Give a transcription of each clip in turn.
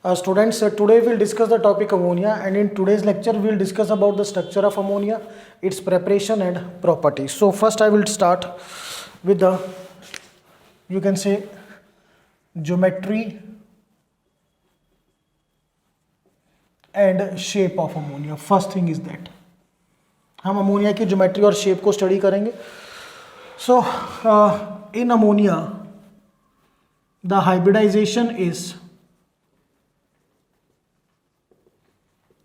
Students, today we'll discuss the topic ammonia, and in today's lecture we'll discuss about the structure of ammonia, its preparation and properties. So first I will start with the, you can say, geometry and shape of ammonia. First thing is that हम ammonia की geometry और shape को study करेंगे. So in ammonia the hybridization is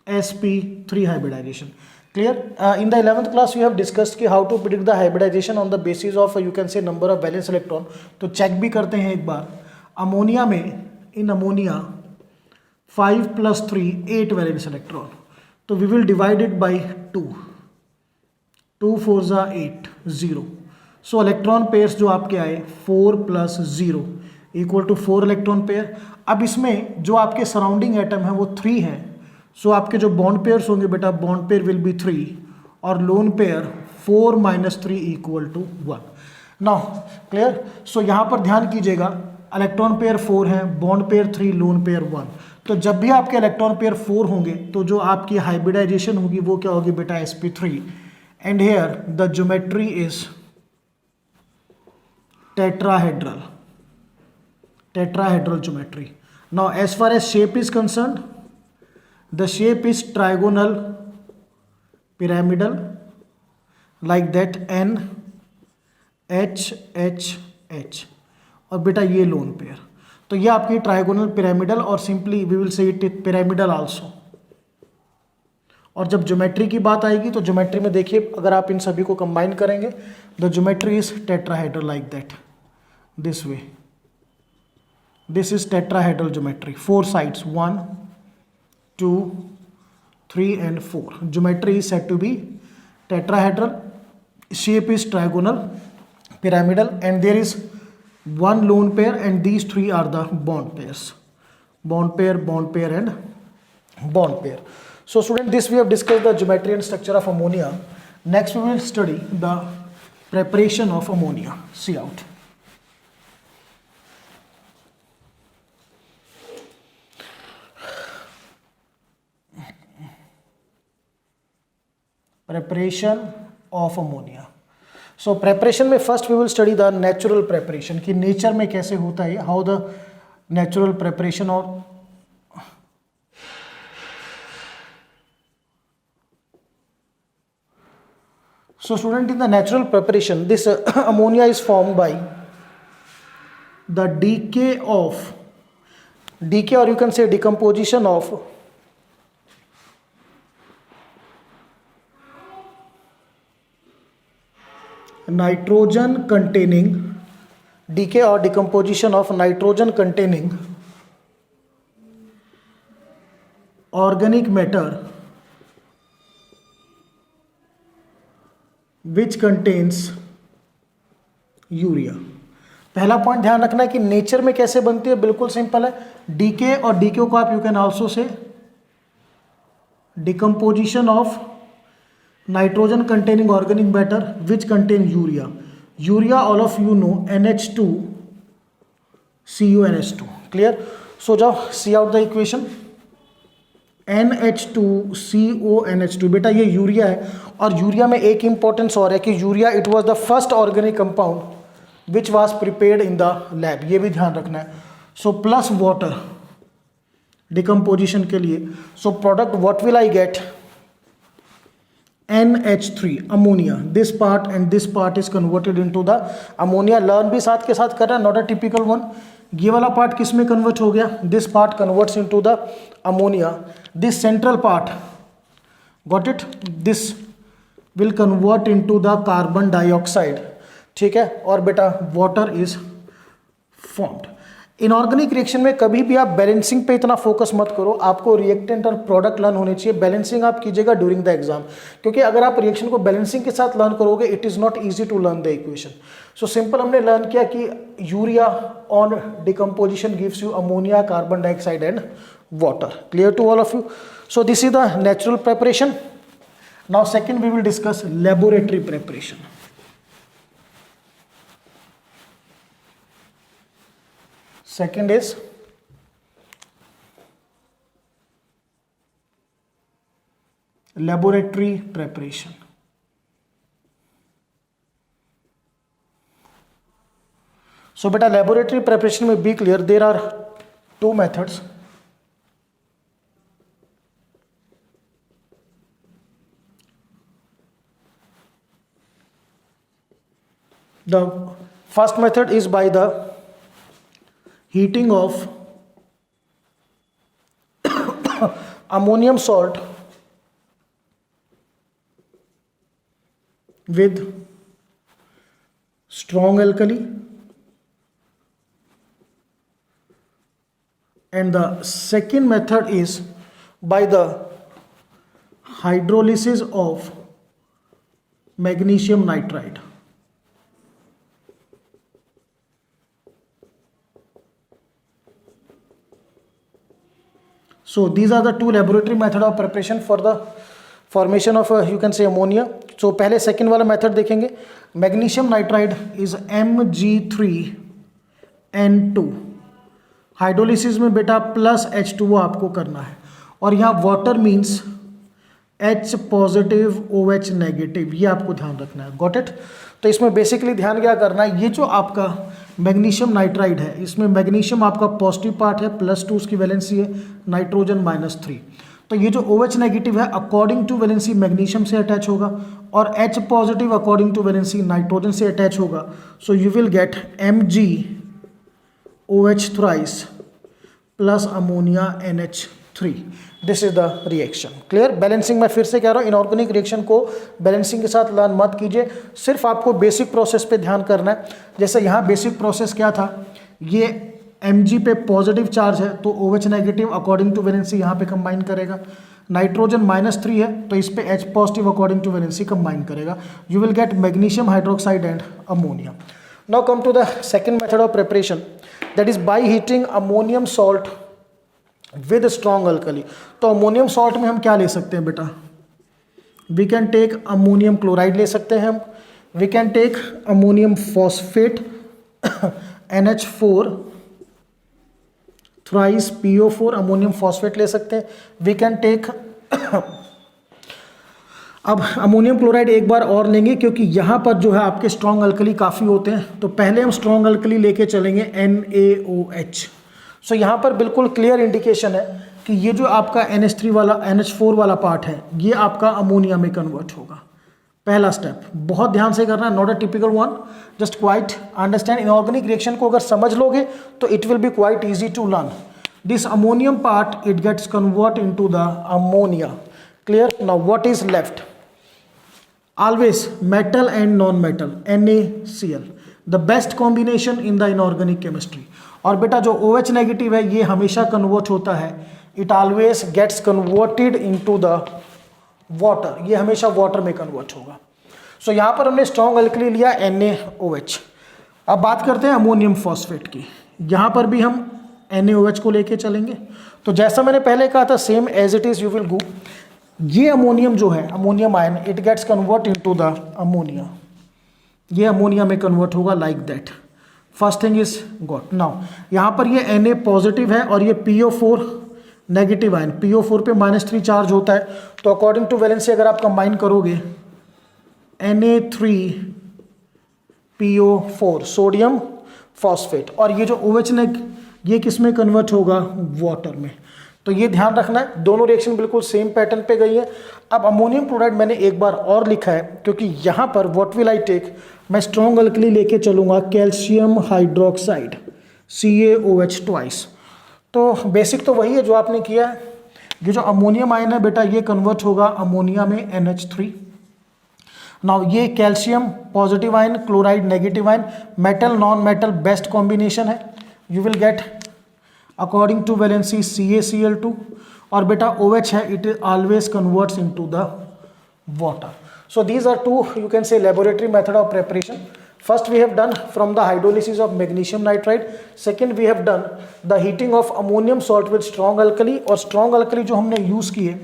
sp3 hybridization. Clear? In the 11th class we have discussed कि how to predict the hybridization on the basis of you can say number of valence electron. तो check भी करते हैं एक बार. Ammonia में, in ammonia 5 plus 3 8 valence electron. तो we will divide it by 2. 2 4 जा 8 0. सो electron pairs जो आपके आए 4 plus 0 equal to 4 electron pair. अब इसमें जो आपके सराउंडिंग एटम है वो 3 है. सो आपके जो बॉन्ड पेयर्स होंगे बेटा, बॉन्ड पेयर विल बी 3 और lone pair 4 minus 3 equal to 1. Now clear? So यहाँ पर ध्यान कीजिएगा, इलेक्ट्रॉन पेयर 4 है, बॉन्ड पेयर 3, लोन पेयर 1. तो जब भी आपके इलेक्ट्रॉन पेयर 4 होंगे तो जो आपकी हाइब्रिडाइजेशन होगी वो क्या होगी बेटा, sp3. And here the geometry is tetrahedral geometry. Now as far as shape is concerned, the shape is trigonal pyramidal like that, n h h h. और बेटा ये लोन पेयर, तो ये आपकी ट्राइगोनल पिरामिडल और simply we will say it pyramidal also. और जब geometry की बात आएगी तो ज्योमेट्री में देखिए, अगर आप इन सभी को कंबाइन करेंगे the geometry is tetrahedral like that, this way. This is tetrahedral geometry. 4 sides 1 2 3 and 4. Geometry is said to be tetrahedral. Shape is trigonal pyramidal and there is one lone pair and these 3 are the bond pairs. Bond pair and bond pair. So student, this we have discussed the geometry and structure of ammonia. Next we will study the preparation of ammonia. See out. Preparation of ammonia. So preparation में first we will study the natural preparation कि nature में कैसे होता है, how the natural preparation. और so student, in the natural preparation this ammonia is formed by the decay or you can say decomposition of nitrogen containing, decay or decomposition of nitrogen containing organic matter which contains urea. पहला point ध्यान रखना है कि nature में कैसे बनती है, बिल्कुल सिंपल है. डीके और डीके को आप you can also say decomposition of nitrogen containing organic matter which contain urea. Urea all of you know NH2 CuNH2. Clear? So जाओ see out the equation. NH2 CONH2 बेटा ये यूरिया है. और यूरिया में एक इंपॉर्टेंस और है कि urea it was the first organic compound which was prepared in the lab. ये भी ध्यान रखना है. सो प्लस वाटर डिकम्पोजिशन के लिए. So product what will I gate, NH3 ammonia. This part and this part is converted into the ammonia. Learn भी साथ के साथ कर रहा है, नॉट अ टिपिकल वन. ये वाला पार्ट किस में कन्वर्ट हो गया, this part converts into the ammonia. This central part got it, this will convert into the carbon dioxide. ठीक है, और बेटा water is formed. Inorganic reaction में कभी भी आप बैलेंसिंग पे इतना फोकस मत करो, आपको रिएक्टेंट और प्रोडक्ट लर्न होने चाहिए. बैलेंसिंग आप कीजिएगा ड्यूरिंग द एग्जाम, क्योंकि अगर आप रिएक्शन को बैलेंसिंग के साथ लर्न करोगे it is not easy to learn the equation. So simple हमने लर्न किया कि urea on decomposition gives you ammonia, carbon dioxide and water. Clear to all of you? So this is the natural preparation. Now second we will discuss laboratory preparation. Second is laboratory preparation. So beta laboratory preparation में be clear, there are two methods. The first method is by the heating of ammonium salt with strong alkali, and the second method is by the hydrolysis of magnesium nitride. So these are the two laboratory method of preparation for the formation of you can say ammonia. So पहले second वाला method देखेंगे. Magnesium nitride is Mg3N2. Hydrolysis में बेटा plus H2O आपको करना है, और यहाँ water means H positive OH negative, ये आपको ध्यान रखना है. Got it. तो इसमें बेसिकली ध्यान क्या करना है, ये जो आपका मैग्नीशियम नाइट्राइड है, इसमें मैग्नीशियम आपका पॉजिटिव पार्ट है, +2 उसकी वैलेंसी है, नाइट्रोजन -3. तो ये जो OH नेगेटिव है अकॉर्डिंग टू वैलेंसी मैग्नीशियम से अटैच होगा, और H positive according to valency nitrogen से अटैच होगा. So you will get MgOH thrice plus ammonia NH3. This is the reaction. Clear. Balancing मैं फिर से कह रहा हूँ, इनऑर्गेनिक रिएक्शन को बैलेंसिंग के साथ लर्न मत कीजिए, सिर्फ आपको बेसिक प्रोसेस पे ध्यान करना है. जैसे यहाँ बेसिक प्रोसेस क्या था, ये Mg पे पॉजिटिव चार्ज है तो OH negative according to valency यहाँ पे कंबाइन करेगा. नाइट्रोजन -3 है तो इस पे H positive according to valency combine करेगा. You will get magnesium hydroxide and ammonia. Now come to the second method of preparation, that is by heating ammonium salt with strong alkali. तो ammonium salt में हम क्या ले सकते हैं बेटा, we can take ammonium chloride ले सकते हैं हम, we can take ammonium phosphate NH4 thrice PO4 ammonium phosphate ले सकते हैं, वी कैन टेक अब अमोनियम क्लोराइड एक बार और लेंगे क्योंकि यहाँ पर जो है आपके स्ट्रॉन्ग अल्कली काफ़ी होते हैं, तो पहले हम स्ट्रॉन्ग अल्कली लेके चलेंगे NaOH. सो यहाँ पर बिल्कुल क्लियर इंडिकेशन है कि ये जो आपका NH3 वाला NH4 वाला पार्ट है ये आपका अमोनिया में कन्वर्ट होगा. पहला स्टेप बहुत ध्यान से करना, not a typical one, just quite understand. Inorganic reaction को अगर समझ लोगे तो it will be quite easy to learn. This ammonium part it gets convert into the ammonia. Clear. Now what is left, always metal and non-metal NaCl, the best combination in the inorganic chemistry. और बेटा जो OH negative है ये हमेशा convert होता है, it always gets converted into the water, ये हमेशा वाटर में कन्वर्ट होगा. सो यहाँ पर हमने स्ट्रॉन्ग अल्कली लिया NaOH. अब बात करते हैं अमोनियम फॉस्फेट की. यहाँ पर भी हम NaOH को लेके चलेंगे. तो जैसा मैंने पहले कहा था same as it is you will go. ये अमोनियम जो है ammonium ion it gets convert into the ammonia, ये अमोनिया में कन्वर्ट होगा like that. First thing is got. Now यहाँ पर ये Na पॉजिटिव है और ये PO4 नेगेटिव आयन, PO4 पे -3 चार्ज होता है, तो अकॉर्डिंग टू वैलेंसी अगर आप कंबाइन करोगे Na3PO4 सोडियम फॉस्फेट, और ये जो OH ने ये किस में कन्वर्ट होगा, वाटर में. तो ये ध्यान रखना है, दोनों रिएक्शन बिल्कुल सेम पैटर्न पे गई है. अब अमोनियम क्लोराइड मैंने एक बार और लिखा है क्योंकि यहाँ पर व्हाट विल आई टेक, मैं स्ट्रॉन्ग अल्कली लेके चलूँगा कैल्शियम हाइड्रोक्साइड CaOH ट्वाइस. तो बेसिक तो वही है जो आपने किया है. ये जो अमोनियम आयन है बेटा ये कन्वर्ट होगा अमोनिया में NH3. नाउ ये calcium positive ion, chloride negative ion, metal non metal best combination है. You will get according to valency CaCl2, और बेटा OH है it always converts into the water. So these are two you can say laboratory method of preparation. First we have done from the hydrolysis of magnesium nitride, second we have done the heating of ammonium salt with strong alkali, और strong alkali जो हमने use किए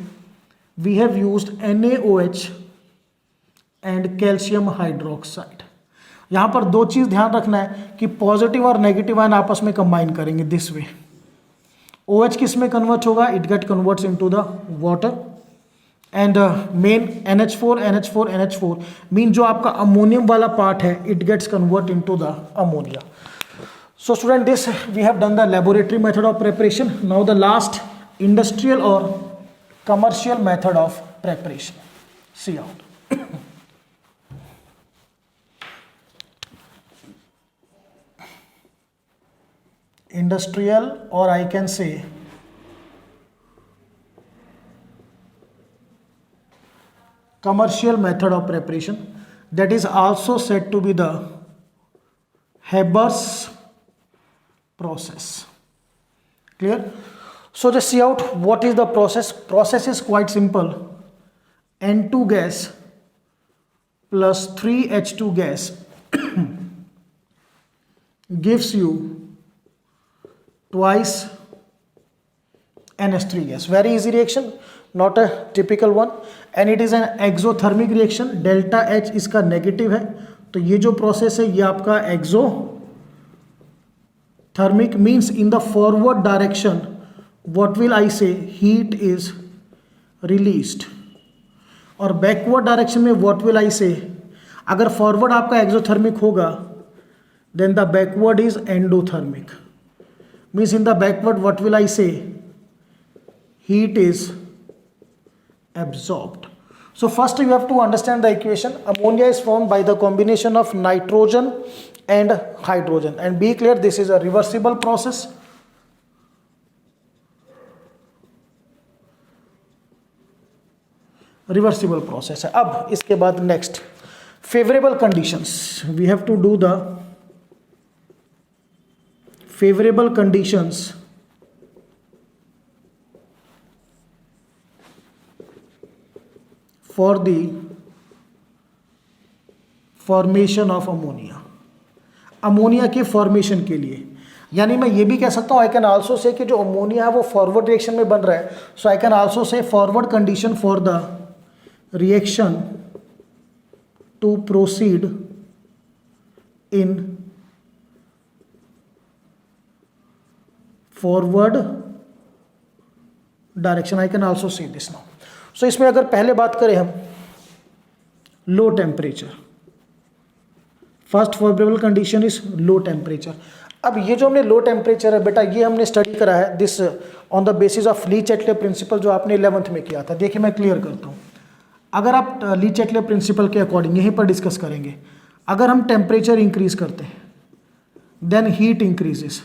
we have used NaOH and calcium hydroxide. यहाँ पर दो चीज़ ध्यान रखना है कि पॉजिटिव और नेगेटिव आयन आपस में कंबाइन करेंगे दिस वे. OH किस में कन्वर्ट होगा, it get converts into the water, and main NH4 mean जो आपका अमोनियम वाला पार्ट है it gets convert into the ammonia. So student, this we have done the laboratory method of preparation. Now the last industrial or commercial method of preparation. See out. Industrial, or I can say commercial method of preparation, that is also said to be the Haber's process. Clear? So just see out what is the process. Process is quite simple. N2 gas plus 3H2 gas gives you twice NH3 gas. Very easy reaction, not a typical one, and it is an exothermic reaction. Delta H इसका negative है, तो ये जो process है ये आपका exothermic means in the forward direction what will I say, heat is released, और backward direction में what will I say, अगर forward आपका exothermic होगा then the backward is endothermic, means in the backward what will I say, heat is absorbed. So first you have to understand the equation. Ammonia is formed by the combination of nitrogen and hydrogen, and be clear this is a reversible process. Reversible process है. अब इसके बाद next favorable conditions, we have to do the favorable conditions for the formation of ammonia. Ammonia के formation के लिए, यानी मैं ये भी कह सकता हूँ आई कैन आल्सो से कि जो अमोनिया है वो फॉरवर्ड रिएक्शन में बन रहा है, so I can also say forward condition for the reaction to proceed in forward direction. I can also say this now. So इसमें अगर पहले बात करें हम low temperature, first favourable condition is low temperature. अब ये जो हमने लो टेम्परेचर है बेटा ये हमने स्टडी करा है this on the basis of Le Chatelier principle जो आपने 11th में किया था. देखिए मैं क्लियर करता हूँ. अगर आप ली चैटले प्रिंसिपल के अकॉर्डिंग यहीं पर डिस्कस करेंगे, अगर हम टेम्परेचर इंक्रीज करते हैं देन हीट इंक्रीजेस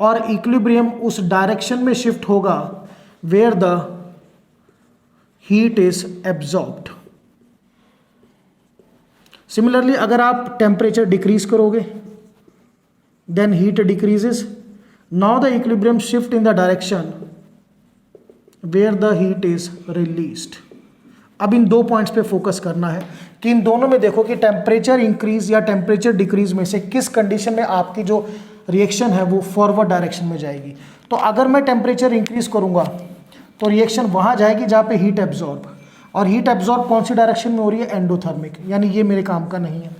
और इक्विलिब्रियम उस डायरेक्शन में शिफ्ट होगा where the heat is absorbed. Similarly अगर आप टेम्परेचर डिक्रीज करोगे then heat decreases. Now the equilibrium shift in the direction where the heat is released. अब इन दो पॉइंट्स पे फोकस करना है कि इन दोनों में देखो कि टेम्परेचर इंक्रीज या टेम्परेचर डिक्रीज में से किस कंडीशन में आपकी जो रिएक्शन है वो फॉरवर्ड डायरेक्शन में जाएगी. तो अगर मैं टेम्परेचर इंक्रीज करूंगा तो रिएक्शन वहां जाएगी जहां पे हीट एब्जॉर्ब, और हीट एब्जॉर्ब कौन सी डायरेक्शन में हो रही है, एंडोथर्मिक, यानी ये मेरे काम का नहीं है.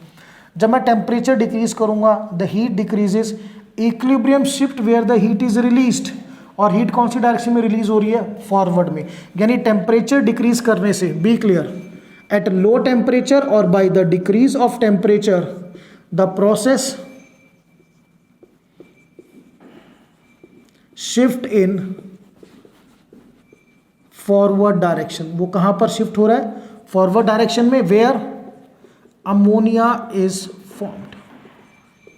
जब मैं टेम्परेचर डिक्रीज करूंगा the heat decreases, equilibrium shift where the heat is released, और हीट कौन सी डायरेक्शन में रिलीज हो रही है, फॉरवर्ड में. यानी टेम्परेचर डिक्रीज करने से, be clear, at low temperature और by the decrease of temperature the process shift in forward direction. वो कहां पर शिफ्ट हो रहा है, फॉरवर्ड डायरेक्शन में, वेयर अमोनिया इज फॉर्म्ड,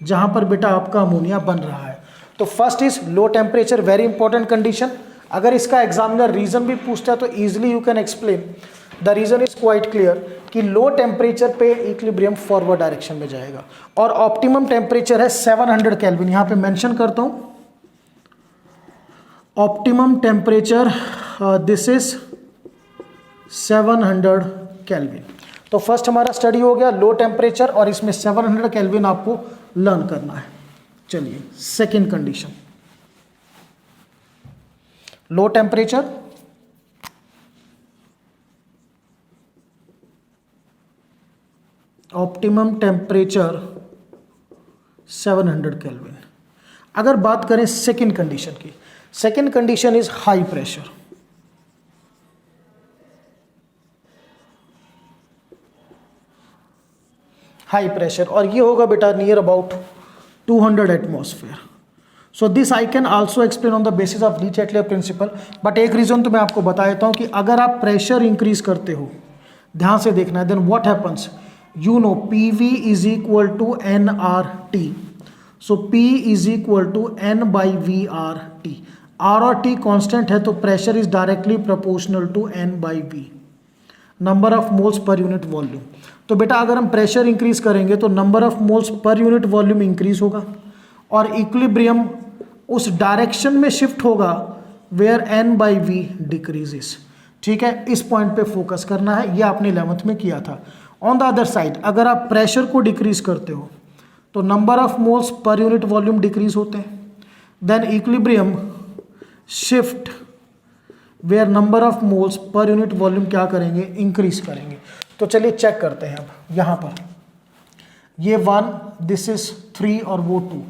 जहां पर बेटा आपका अमोनिया बन रहा है. तो first is low temperature, very important condition. अगर इसका एग्जामिनर रीजन भी पूछता है तो easily you can explain. The reason is quite clear कि लो टेम्परेचर पे इक्विलिब्रियम फॉरवर्ड डायरेक्शन में जाएगा और ऑप्टिमम टेम्परेचर है 700 केल्विन. यहां पे मेंशन करता हूं optimum temperature, this is 700 kelvin. तो फर्स्ट हमारा स्टडी हो गया लो टेम्परेचर और इसमें 700 केल्विन आपको लर्न करना है. चलिए second condition, low temperature, optimum temperature 700 kelvin. अगर बात करें सेकेंड कंडीशन की, second condition is high pressure. High pressure, और ये होगा बेटा near about 200 atmosphere. So this I can also explain on the basis of Le Chatelier principle. But एक रीजन तो मैं आपको बता देता हूँ कि अगर आप प्रेशर इंक्रीज करते हो, ध्यान से देखना है, then what happens, you know P V is equal to n R T. So P is equal to n by V R T. R और टी कॉन्स्टेंट है तो pressure is directly proportional to n by V, number of moles per unit volume. तो बेटा अगर हम pressure increase करेंगे तो number of moles per unit volume increase होगा और इक्विलिब्रियम उस डायरेक्शन में शिफ्ट होगा where n by V decreases. ठीक है, इस पॉइंट पे फोकस करना है, ये आपने 11th में किया था. ऑन द अदर साइड अगर आप प्रेशर को डिक्रीज करते हो तो number of moles per unit volume decrease होते हैं. Then equilibrium shift where number of moles per unit volume क्या करेंगे, इंक्रीज करेंगे. तो चलिए चेक करते हैं. अब यहाँ पर ये 1, दिस इज 3 और वो 2.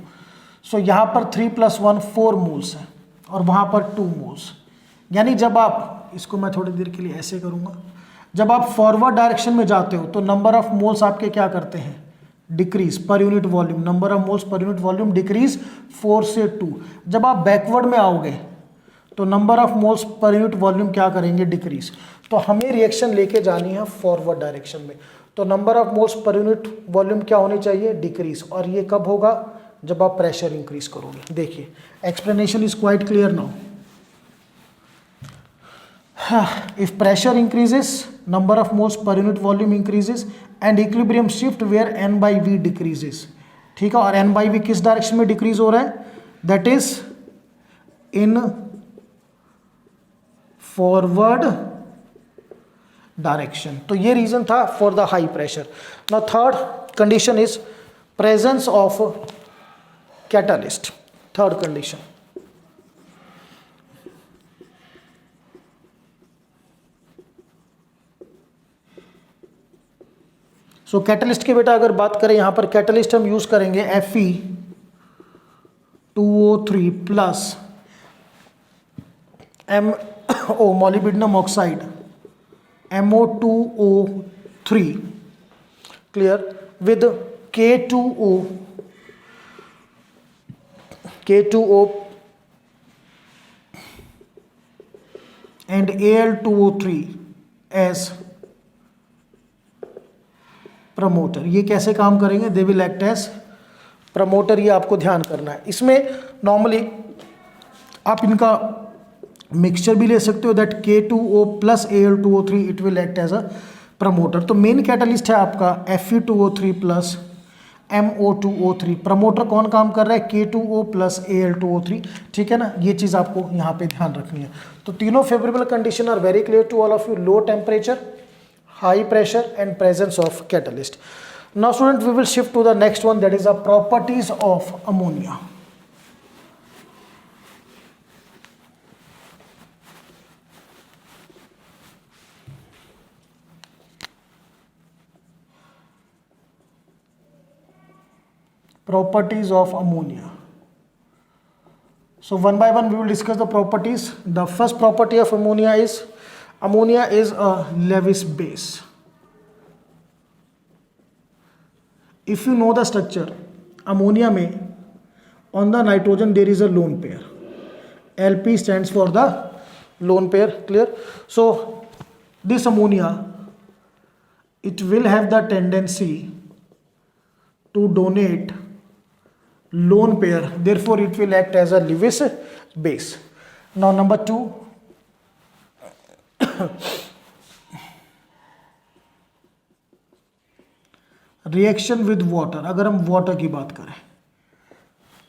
सो यहाँ पर 3 + 1 4 मोल्स है और वहाँ पर 2 मोल्स. यानी जब आप, इसको मैं थोड़ी देर के लिए ऐसे करूँगा, जब आप फॉरवर्ड डायरेक्शन में जाते हो तो नंबर ऑफ मोल्स आपके क्या करते हैं, डिक्रीज पर unit volume. Number of moles per unit volume decrease 4 से 2. जब आप बैकवर्ड में आओगे तो number of moles per unit volume क्या करेंगे, डिक्रीज. तो हमें रिएक्शन लेके जानी है फॉरवर्ड डायरेक्शन में, तो number of moles per unit volume क्या होनी चाहिए, डिक्रीज. और ये कब होगा, जब आप प्रेशर इंक्रीज करोगे. देखिए explanation is quite clear now. If pressure increases, number of moles per unit volume increases and equilibrium shift where n by v decreases. ठीक है, और n by v किस डायरेक्शन में डिक्रीज हो रहा है, that is in forward direction. तो ये रीजन था for the high pressure. Now third condition is presence of catalyst. Third condition, so catalyst की बेटा अगर बात करें, यहां पर कैटलिस्ट हम यूज करेंगे Fe2O3 plus MO molybdenum oxide MO2O3 clear with K2O and Al2O3 as promoter. ये कैसे काम करेंगे, they will act as promoter. ये आपको ध्यान करना है. इसमें नॉर्मली आप इनका मिक्सचर भी ले सकते हो, that K2O plus Al2O3 it will act as a promoter. तो मेन कैटलिस्ट है आपका Fe2O3 प्लस MO2O3. प्रमोटर कौन काम कर रहा है, K2O प्लस Al2O3. ठीक है ना, ये चीज़ आपको यहाँ पे ध्यान रखनी है. तो तीनों favourable condition are very clear to all of you. Low temperature, high pressure and presence of catalyst. Now student, we will shift to the next one, that is the properties of ammonia. Properties of ammonia. So one by one we will discuss the properties. The first property of ammonia is a Lewis base. If you know the structure, ammonia में on the nitrogen there is a lone pair. LP stands for the lone pair. Clear? So this ammonia, it will have the tendency to donate lone pair. Therefore, it will act as a Lewis base. Now number 2. Reaction with water. अगर हम water की बात करें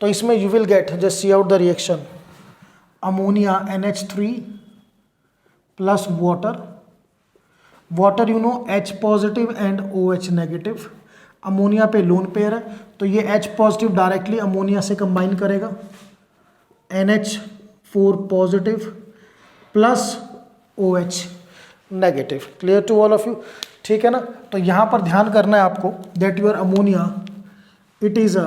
तो इसमें you will get, just see out the reaction, ammonia NH3 plus water. Water you know H positive and OH negative. Ammonia पे lone pair है तो ये H पॉजिटिव डायरेक्टली अमोनिया से कंबाइन करेगा, NH4 positive plus OH negative. Clear to all of you. ठीक है ना. तो यहाँ पर ध्यान करना है आपको, that your ammonia it is a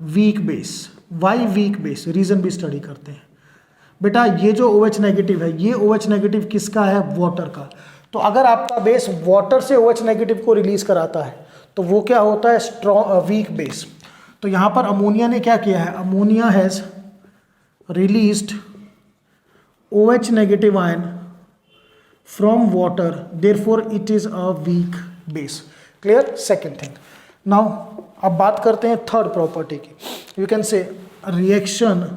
weak base. Why weak base, reason भी स्टडी करते हैं बेटा. ये जो OH नेगेटिव है, ये OH नेगेटिव किसका है, वाटर का. तो अगर आपका बेस वाटर से OH नेगेटिव को रिलीज कराता है तो वो क्या होता है, स्ट्रॉन्ग वीक बेस। तो यहां पर अमोनिया ने क्या किया है, ammonia has released OH negative ion from water, therefore it is a weak base. Clear. Second thing. Now अब बात करते हैं थर्ड प्रॉपर्टी की। You can say reaction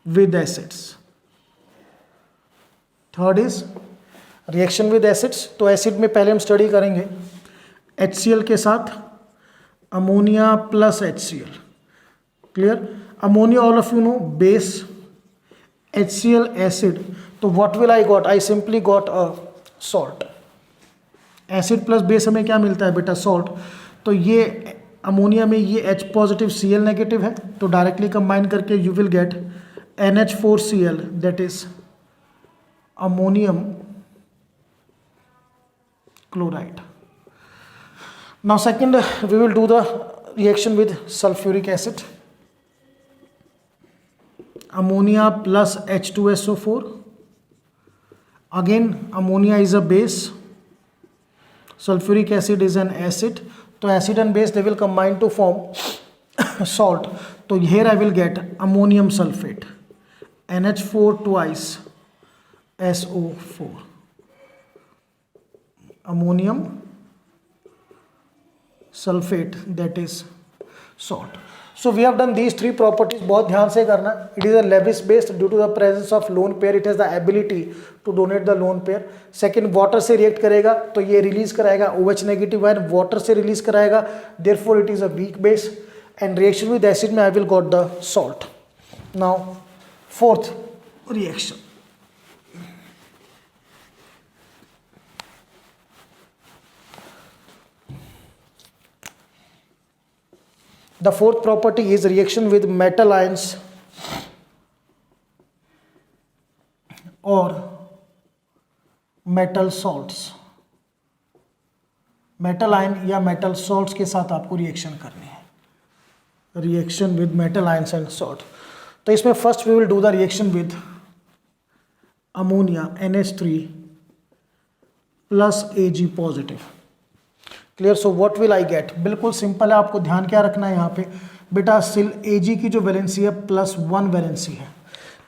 with acids. Third is reaction with acids. तो acid में पहले हम study करेंगे HCl के साथ अमोनिया प्लस HCl। क्लियर। Ammonia all of you know, base, HCl acid, तो what will I got, I simply got a salt. Acid plus base हमें क्या मिलता है बेटा, सॉल्ट। तो ये अमोनिया में ये H पॉजिटिव Cl नेगेटिव है, तो डायरेक्टली कंबाइन करके you will get NH4Cl, that is ammonium chloride. Now second we will do the reaction with sulphuric acid. ammonia plus H2SO4. Again ammonia is a base, sulfuric acid is an acid, तो acid and base they will combine to form salt. तो here I will get ammonium sulfate, NH4 twice SO4, ammonium sulfate, that is salt. So we have done these three properties. बहुत ध्यान से करना. It is a Lewis based due to the presence of lone pair. It has the ability to donate the lone pair. Second, water से react करेगा तो ये release कराएगा OH negative ion, water से release कराएगा, therefore it is a weak base. And reaction with acid में I will got the salt. Now fourth reaction. The fourth property is reaction with metal ions or metal salts. Metal ion या metal salts के साथ आपको reaction करनी है. Reaction with metal ions and salt. तो इसमें first we will do the reaction with ammonia NH3 plus Ag positive. Clear. So what will I get. बिल्कुल simple है. आपको ध्यान क्या रखना है यहाँ पे बेटा, Ag की जो वैलेंसी है +1 वैलेंसी है.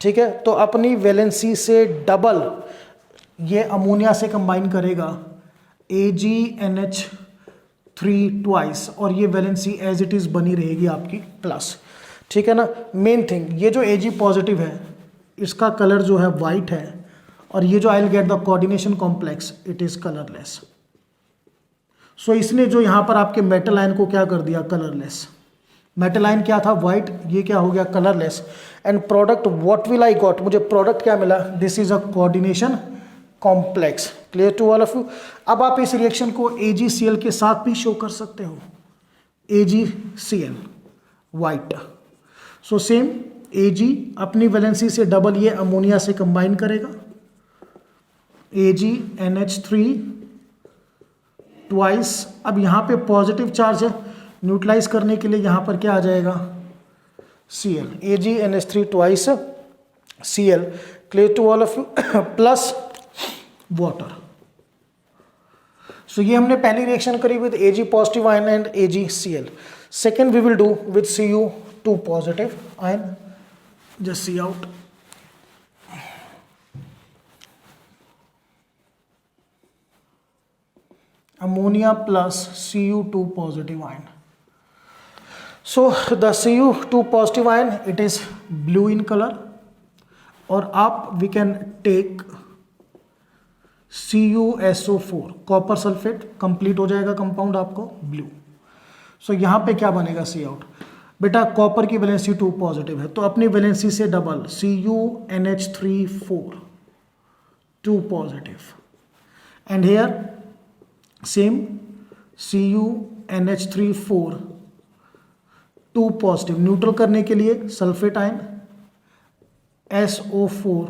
ठीक है. तो अपनी वैलेंसी से डबल ये अमोनिया से कंबाइन करेगा AgNH3 ट्वाइस, और ये वैलेंसी एज इट इज बनी रहेगी आपकी प्लस. ठीक है ना. मेन थिंग, ये जो Ag पॉजिटिव है इसका कलर जो है वाइट है, और ये जो I will get the coordination complex it is colourless. So इसने जो यहाँ पर आपके मेटल आयन को क्या कर दिया, कलरलेस. मेटल आयन क्या था, वाइट, ये क्या हो गया, colourless. And product what will I got, मुझे प्रोडक्ट क्या मिला, this is a coordination complex. Clear to all of you. अब आप इस रिएक्शन को AgCl के साथ भी शो कर सकते हो. AgCl white. So same Ag अपनी वैलेंसी से डबल ये अमोनिया से कंबाइन करेगा. AgNH3 twice. अब यहाँ पे पॉजिटिव चार्ज है, न्यूट्रलाइज करने के लिए यहाँ पर क्या आ जाएगा, Cl. AgNH3 twice Cl. Clear to all of you. Plus water. So ये हमने पहली रिएक्शन करी with Ag positive ion and AgCl. Second we will do with Cu2 positive ion. Just see out. ammonia plus Cu2 positive ion. So the Cu2 positive ion it is blue in color, और आप we can take CuSO4 copper sulphate, complete हो जाएगा compound आपको blue. सो यहाँ पे क्या बनेगा, see out. बेटा कॉपर की वैलेंसी 2 पॉजिटिव है, तो अपनी वैलेंसी से double CuNH3 4 2 positive. And here same CuNH3 4 2 positive. Neutral करने के लिए sulphate ion SO4.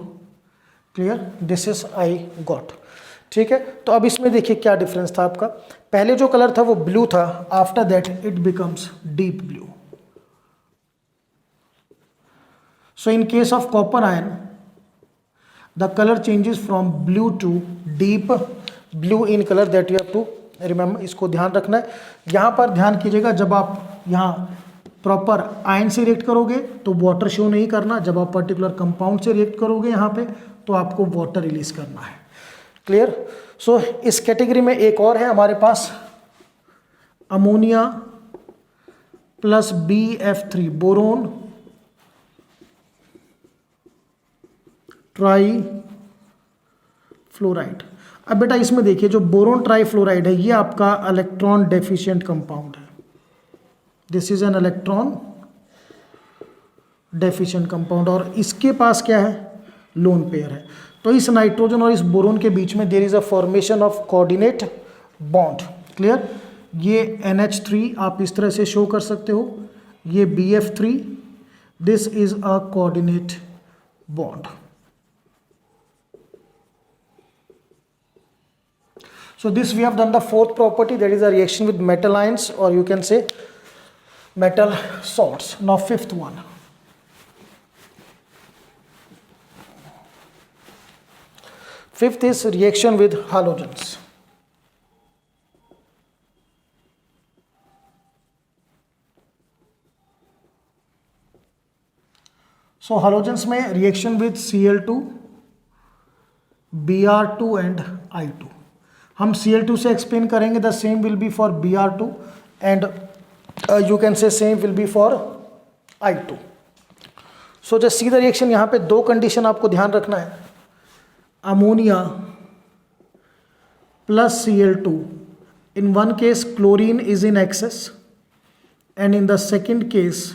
Clear. This is I got. ठीक है. तो अब इसमें देखिए क्या डिफरेंस था आपका. पहले जो कलर था वो ब्लू था, after that it becomes deep blue. So in case of copper ion the color changes from blue to deep blue in color, that you have to remember. इसको ध्यान रखना है. यहाँ पर ध्यान कीजिएगा, जब आप यहाँ प्रॉपर आयन से रिएक्ट करोगे तो वाटर शो नहीं करना, जब आप पर्टिकुलर कंपाउंड से रिएक्ट करोगे यहाँ पे तो आपको वाटर रिलीज करना है. क्लियर. सो इस कैटेगरी में एक और है हमारे पास, ammonia plus BF3 boron trifluoride. अब बेटा इसमें देखिए, जो बोरोन ट्राई फ्लोराइड है ये आपका इलेक्ट्रॉन डेफिशिएंट कंपाउंड है. This is an electron deficient compound, और इसके पास क्या है, लोन पेयर है. तो इस नाइट्रोजन और इस बोरोन के बीच में there is a formation of coordinate bond. Clear. ये NH3 आप इस तरह से शो कर सकते हो, ये BF3, this is a coordinate bond. So this we have done the fourth property, that is a reaction with metal ions, or you can say metal salts. Now fifth one. Fifth is reaction with halogens. So halogens में reaction with Cl2, Br2 and I2. हम Cl2 से explain करेंगे, the same will be for Br2 and you can से same will be for I2. So just see the reaction. यहाँ पे दो condition आपको ध्यान रखना है. Ammonia plus Cl2, in one case chlorine is in access and in the second case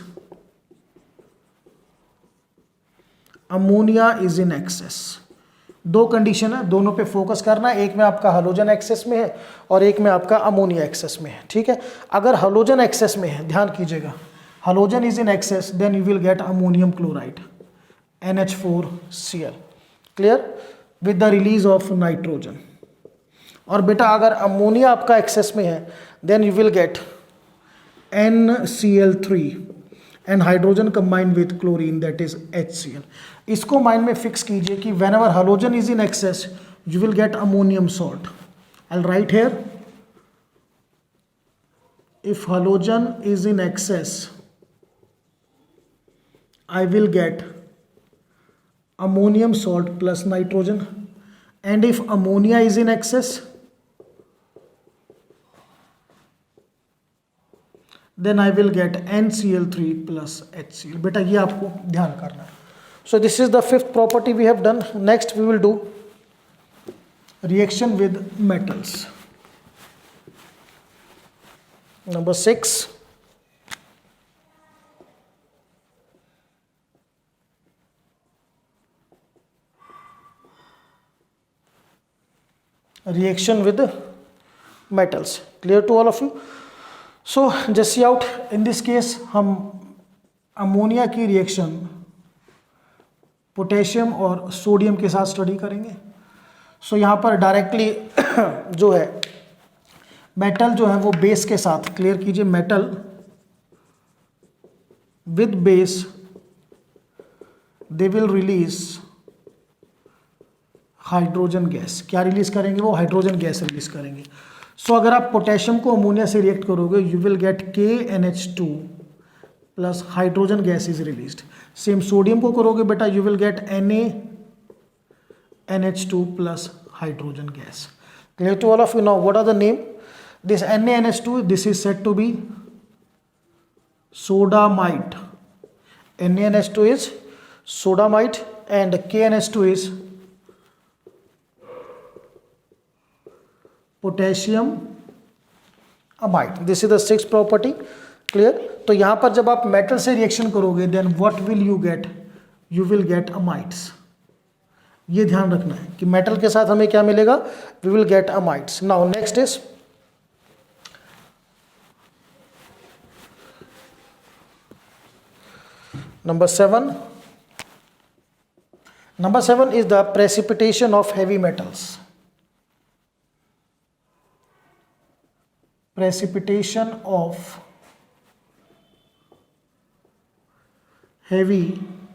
ammonia is in access. दो condition है, दोनों पे फोकस करना है. एक में आपका हाइड्रोजन एक्सेस में है और एक में आपका अमोनिया एक्सेस में है. ठीक है. अगर हाइड्रोजन एक्सेस में है, ध्यान कीजिएगा, hydrogen is in excess, then you will get ammonium chloride NH4Cl. Clear. With the release of nitrogen. और बेटा अगर अमोनिया आपका एक्सेस में है, then you will get NCl3 and hydrogen combined with chlorine, that is HCl. इसको mind में fix कीजिए कि whenever hydrogen is in excess you will get ammonium salt. I write here, if hydrogen is in excess I will get ammonium salt plus nitrogen, and if ammonia is in excess, then I will get NCl3 plus HCl. बेटा ये आपको ध्यान करना है. So this is the fifth property we have done. Next we will do reaction with metals. Number 6. Reaction with metals. Clear to all of you? So just see out, in this case हम ammonia की reaction potassium और sodium के साथ study करेंगे. सो यहाँ पर directly जो है मेटल जो है वो बेस के साथ, क्लियर कीजिए, metal with base they will release hydrogen gas. क्या रिलीज करेंगे वो? हाइड्रोजन गैस रिलीज करेंगे. सो अगर आप पोटेशियम को अमोनिया से रिएक्ट करोगे you will get KNH2 plus hydrogen gas is released. Same sodium को करोगे बेटा you will get NaNH2 plus hydrogen gas. Clear to all of you? Now what are the name? This NaNH2, this is said to be sodamite. NaNH2 is sodamite and KNH2 is potassium amide. This is the six property. Clear. तो यहां पर जब आप metal से reaction करोगे then what will you get? You will get amides. ये ध्यान रखना है कि मेटल के साथ हमें क्या मिलेगा? We will get amides. Now next is number 7. Number 7 is the precipitation of heavy metals. Precipitation of heavy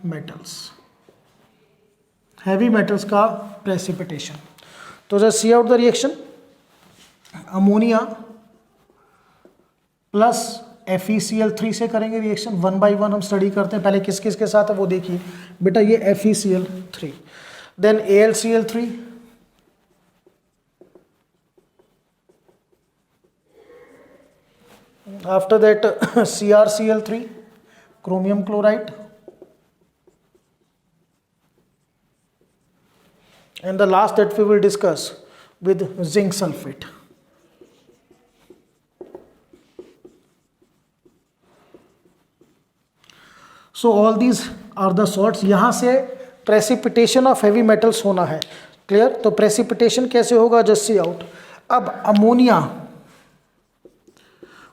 metals. Heavy metals का प्रेसिपिटेशन। तो just see out the reaction, ammonia plus FeCl3 से करेंगे reaction, 1 by 1 हम study करते हैं। पहले किस किस के साथ है वो देखिए बेटा, ये FeCl3, then AlCl3, after that CrCl3, chromium chloride, and the last that we will discuss with zinc sulfate. So all these are the salts। यहाँ से प्रेसिपिटेशन ऑफ हेवी मेटल्स होना है, क्लियर। तो प्रेसिपिटेशन कैसे होगा, जस्ट सी आउट। अब ammonia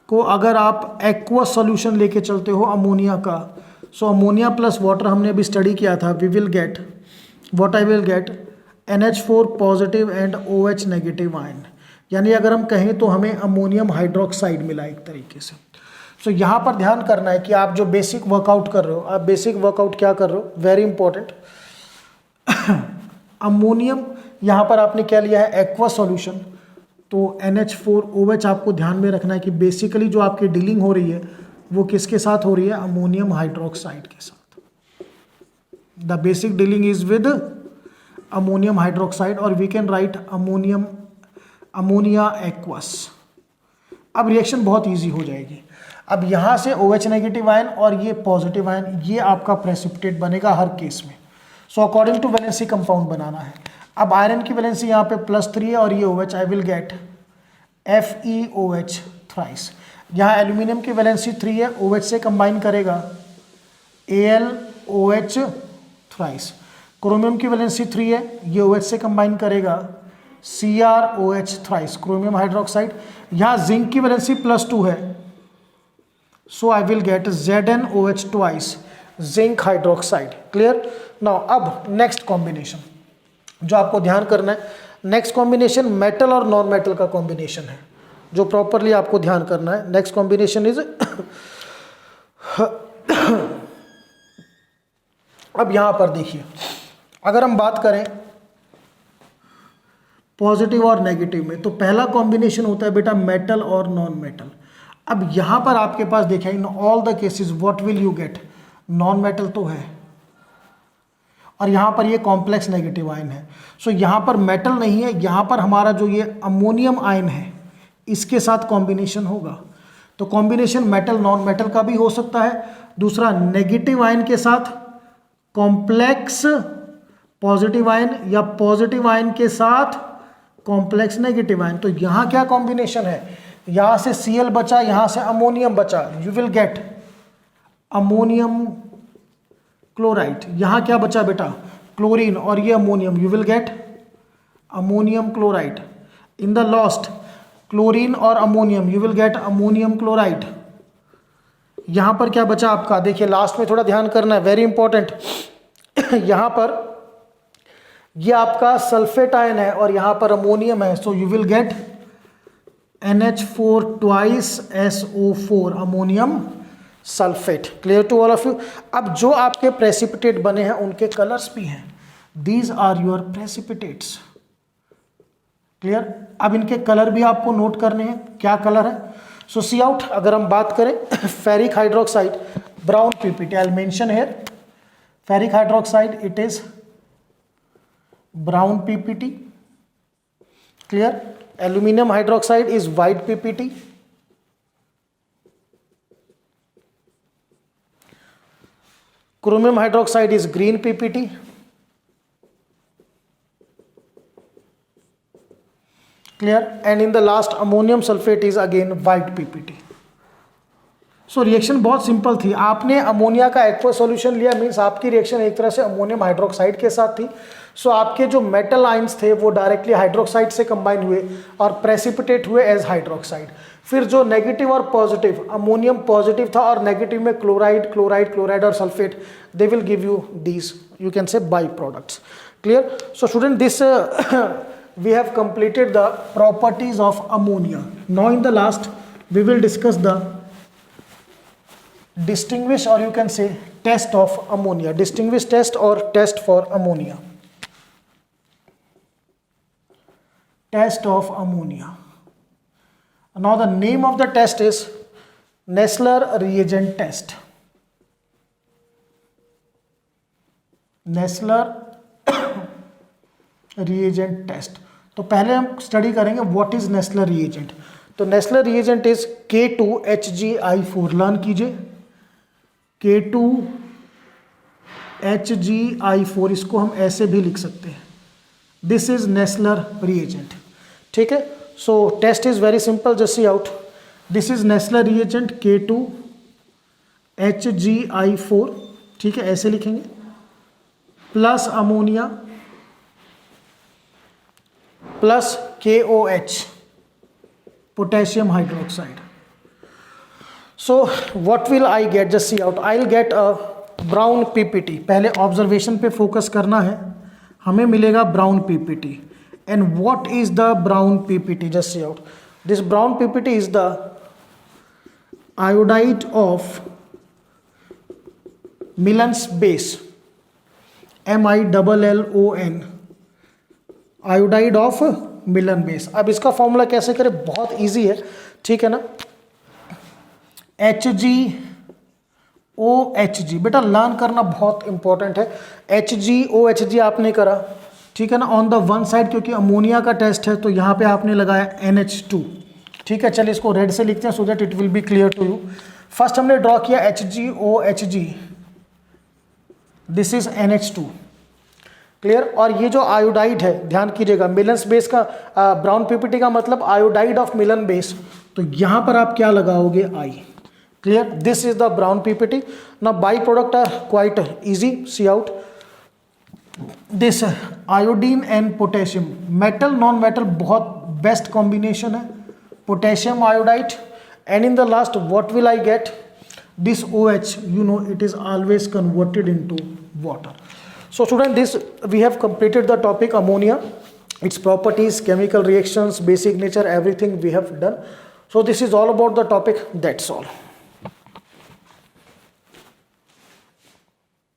को अगर आप एक्वस सॉल्यूशन लेके चलते हो अमोनिया का, सो अमोनिया प्लस वाटर हमने अभी स्टडी किया था, we will get what I will get NH4 positive and OH negative ion, यानी अगर हम कहें तो हमें अमोनियम हाइड्रोक्साइड मिला एक तरीके से। सो यहाँ पर ध्यान करना है कि आप जो बेसिक वर्कआउट कर रहे हो, आप बेसिक वर्कआउट क्या कर रहे हो, वेरी इंपॉर्टेंट। अमोनियम यहाँ पर आपने क्या लिया है, एक्वस सॉल्यूशन, तो NH4 OH आपको ध्यान में रखना है कि बेसिकली जो आपकी डीलिंग हो रही है वो किसके साथ हो रही है, अमोनियम हाइड्रोक्साइड के साथ। The basic dealing is with ammonium hydroxide, और we can write ammonia aqueous. अब रिएक्शन बहुत इजी हो जाएगी। अब यहाँ से OH नेगेटिव आयन और ये पॉजिटिव आयन, ये आपका प्रेसिपिटेट बनेगा हर केस में। So according to valency compound बनाना है। अब आयरन की वैलेंसी यहाँ पे +3 है और ये OH, I will get FeOH thrice. यहाँ एल्यूमिनियम की वैलेंसी 3 है, OH से कंबाइन करेगा AlOH थ्राइस। क्रोमियम की वैलेंसी 3 है, ये OH से कंबाइन करेगा CrOH थ्राइस, क्रोमियम हाइड्रोक्साइड। यहाँ जिंक की वैलेंसी +2 है, so I will get ZnOH twice, zinc hydroxide, clear. Now अब नेक्स्ट कॉम्बिनेशन जो आपको ध्यान करना है, नेक्स्ट कॉम्बिनेशन मेटल और नॉन मेटल का कॉम्बिनेशन है जो प्रॉपरली आपको ध्यान करना है। नेक्स्ट कॉम्बिनेशन इज अब यहां पर देखिए, अगर हम बात करें पॉजिटिव और नेगेटिव में, तो पहला कॉम्बिनेशन होता है बेटा मेटल और नॉन मेटल। अब यहां पर आपके पास देखिए, in all the cases what will you get, non metal तो है और यहां पर ये कॉम्प्लेक्स नेगेटिव आयन है। सो यहां पर मेटल नहीं है, यहां पर हमारा जो ये अमोनियम आयन है इसके साथ कॉम्बिनेशन होगा। तो कॉम्बिनेशन मेटल नॉन मेटल का भी हो सकता है। दूसरा, नेगेटिव आयन के साथ कॉम्प्लेक्स पॉजिटिव आयन या पॉजिटिव आयन के साथ कॉम्प्लेक्स नेगेटिव आयन। तो यहां क्या कॉम्बिनेशन है, यहां से Cl बचा, यहां से अमोनियम बचा, you will get ammonium chloride. यहां क्या बचा बेटा, क्लोरीन और ये ammonium, you will get ammonium chloride. In the last chlorine और ammonium, you will get ammonium chloride. यहां पर क्या बचा आपका, देखिए लास्ट में थोड़ा ध्यान करना है, वेरी इंपॉर्टेंट। यहां पर ये आपका सल्फेट आयन है और यहां पर अमोनियम है, so you will get NH4 twice SO4, ammonium sulphate. Clear to all of you. अब जो आपके प्रेसिपिटेट बने हैं उनके कलर्स भी हैं, these are your precipitates, clear. अब इनके कलर भी आपको नोट करने हैं, क्या कलर है। सो सी आउट, अगर हम बात करें ferric hydroxide, brown PPT, I will mention here ferric hydroxide, it is brown PPT, clear. Aluminium hydroxide is white PPT, chromium hydroxide is green PPT, clear, and in the last ammonium sulfate is again white PPT। So reaction बहुत simple थी, आपने ammonia का aqua solution लिया, means आपकी reaction एक तरह से ammonium hydroxide के साथ थी। सो आपके जो मेटल आयंस थे वो डायरेक्टली हाइड्रोक्साइड से कंबाइन हुए और प्रेसिपिटेट हुए एज हाइड्रोक्साइड। फिर जो नेगेटिव और पॉजिटिव, अमोनियम पॉजिटिव था और नेगेटिव में क्लोराइड क्लोराइड क्लोराइड और sulphate, they will give you these, you can से by products, clear. So student, this we have completed the properties of ammonia. Now in the last we will discuss the distinguish, or you can say test of ammonia, distinguish test or test for ammonia. test of ammonia. Now the name of the test is Nessler reagent test. Nessler reagent test. तो पहले हम study करेंगे what is Nessler reagent. तो Nessler reagent is K2HgI4. Learn कीजिए K2HgI4, इसको हम ऐसे भी लिख सकते हैं. This is Nessler reagent. ठीक है. So test is very simple, just see out. This is Nessler reagent K2HgI4. ठीक है, ऐसे लिखेंगे. Plus ammonia plus KOH, potassium hydroxide. So what will I get, just see out. I will get a brown PPT. पहले observation पे focus करना है. हमें मिलेगा brown PPT. And what is the brown PPT, just see out. This brown PPT is the iodide of Millon's base, MILLON, iodide of Millon base. अब इसका formula कैसे करें, बहुत इजी है. ठीक है ना. HgOHg, बेटा लर्न करना बहुत इंपॉर्टेंट है. HgOHg आपने करा, ठीक है ना, ऑन द वन साइड, क्योंकि अमोनिया का टेस्ट है तो यहाँ पे आपने लगाया NH2. ठीक है, चलिए इसको रेड से लिखते हैं so that it will be clear to you. First हमने ड्रॉ किया HgOHg, this is NH2. Clear. और ये जो आयोडाइड है, ध्यान कीजिएगा, मिलन्स बेस का ब्राउन PPT का मतलब आयोडाइड ऑफ मिलन बेस. तो यहां पर आप क्या लगाओगे, I. Clear. This is the brown PPT. Now by product are quite easy. See out. This iodine and potassium, metal non metal, बहुत बेस्ट कॉम्बिनेशन है. Potassium iodide. And in the last what will I get, this OH, you know it is always converted into water. So student, this we have completed the topic ammonia, its properties, chemical reactions, basic nature, everything we have done. So this is all about the topic. That's all.